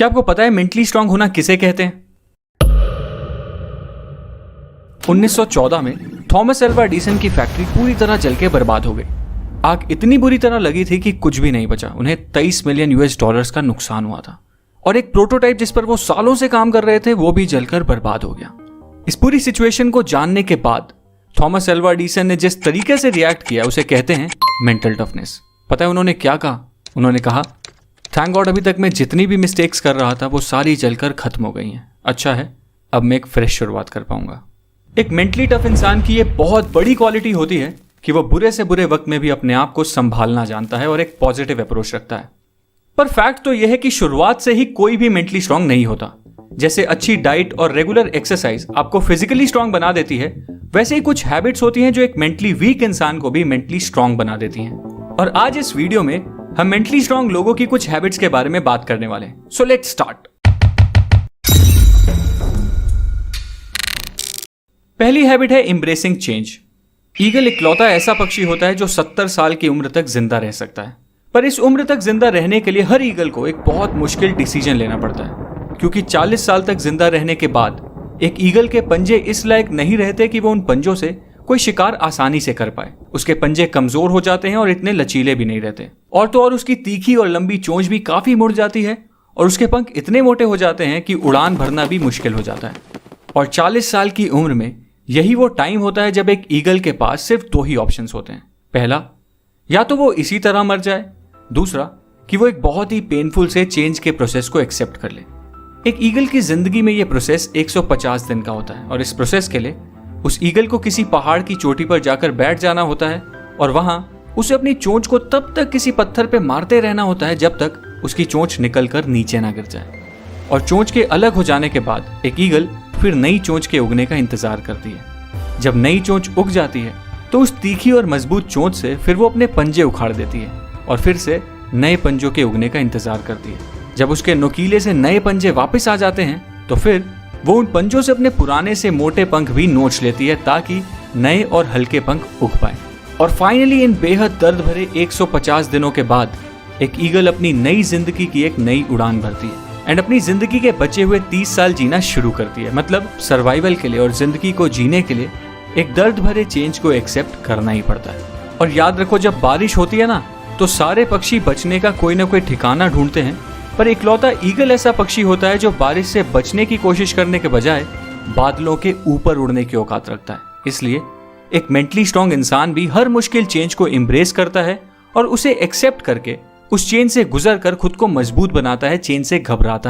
क्या आपको पता है मेंटली स्ट्रांग होना किसे कहते हैं? 1914 में थॉमस एल्वा एडिसन की फैक्ट्री पूरी तरह जल के बर्बाद हो गई। आग इतनी बुरी तरह लगी थी कि कुछ भी नहीं बचा। उन्हें 23 मिलियन US$ का नुकसान हुआ था और एक प्रोटोटाइप जिस पर वो सालों से काम कर रहे थे वो भी जलकर बर्बाद हो गया। इस पूरी सिचुएशन को जानने के बाद थॉमस एल्वा एडिसन ने जिस तरीके से रिएक्ट किया उसे कहते हैं मेंटल टफनेस। पता है उन्होंने क्या कहा? उन्होंने कहा, थैंक गॉड अभी तक मैं जितनी भी मिस्टेक्स कर रहा था वो सारी जलकर खत्म हो गई हैं। अच्छा है, अब मैं एक फ्रेश शुरुआत कर पाऊंगा। एक मेंटली टफ इंसान की ये बहुत बड़ी क्वालिटी होती है कि वो बुरे से बुरे वक्त में भी अपने आप को संभालना जानता है और एक पॉजिटिव अप्रोच रखता है। पर फैक्ट तो यह है कि शुरुआत से ही कोई भी मेंटली स्ट्रांग नहीं होता। जैसे अच्छी डाइट और रेगुलर एक्सरसाइज आपको फिजिकली स्ट्रांग बना देती है, वैसे ही कुछ हैबिट्स होती हैं जो एक मेंटली वीक इंसान को भी मेंटली स्ट्रांग बना देती हैं। और आज इस वीडियो में हम मेंटली स्ट्रांग लोगों की कुछ हैबिट्स के बारे में बात करने वाले हैं। So let's start. पहली हैबिट है एम्ब्रेसिंग चेंज। ईगल इकलौता ऐसा पक्षी होता है जो 70 साल की उम्र तक जिंदा रह सकता है। पर इस उम्र तक जिंदा रहने के लिए हर ईगल को एक बहुत मुश्किल डिसीजन लेना पड़ता है, क्योंकि 40 साल तक जिंदा रहने के बाद एक ईगल के पंजे इस लायक नहीं रहते कि वो उन पंजों से कोई शिकार आसानी से कर पाए। उसके पंजे कमजोर हो जाते हैं और इतने लचीले भी नहीं रहते। और तो और उसकी तीखी और लंबी चोंच भी काफी मुड़ जाती है और उसके पंख इतने मोटे हो जाते हैं कि उड़ान भरना भी मुश्किल हो जाता है। और 40 साल की उम्र में यही वो टाइम होता है जब एक ईगल के पास सिर्फ 2 ही ऑप्शंस होते हैं। पहला, या तो वो इसी तरह मर जाए, दूसरा कि वो एक बहुत ही पेनफुल से चेंज के प्रोसेस को एक्सेप्ट कर ले। एक ईगल की जिंदगी में ये प्रोसेस 150 दिन का होता है और इस प्रोसेस के लिए उस ईगल को किसी पहाड़ की चोटी पर जाकर बैठ जाना होता है और वहां उसे अपनी चोंच को तब तक किसी पत्थर पे मारते रहना होता है जब तक उसकी चोंच निकलकर नीचे ना गिर जाए। और चोंच के अलग हो जाने के बाद एक ईगल फिर नई चोंच के उगने का इंतजार करती है। जब नई चोंच उग जाती है तो उस तीखी और मजबूत चोंच से फिर वो अपने पंजे उखाड़ देती है और फिर से नए पंजों के उगने का इंतजार करती है। जब उसके नुकीले से नए पंजे वापस आ जाते हैं तो फिर वो उन पंजों से अपने पुराने से मोटे पंख भी नोच लेती है ताकि नए और हल्के पंख उग पाए। और फाइनली इन बेहद दर्द भरे 150 दिनों के बाद एक ईगल अपनी नई जिंदगी की एक नई उड़ान भरती है एंड अपनी जिंदगी के बचे हुए 30 साल जीना शुरू करती है। मतलब सर्वाइवल के लिए और जिंदगी को जीने के लिए एक दर्द भरे चेंज को एक्सेप्ट करना ही पड़ता है। और याद रखो, जब बारिश होती है ना तो सारे पक्षी बचने का कोई ना कोई ठिकाना ढूंढते हैं, पर इकलौता ईगल ऐसा पक्षी होता है जो बारिश से बचने की कोशिश करने के बजाय बादलों के ऊपर उड़ने की औकात रखता है। इसलिए एक मेंटली स्ट्रांग इंसान भी हर मुश्किल चेंज को एम्ब्रेस करता है और उसे एक्सेप्ट करके उस चेंज से गुजर कर खुद को मजबूत बनाता है, चेंज से घबराता नहीं।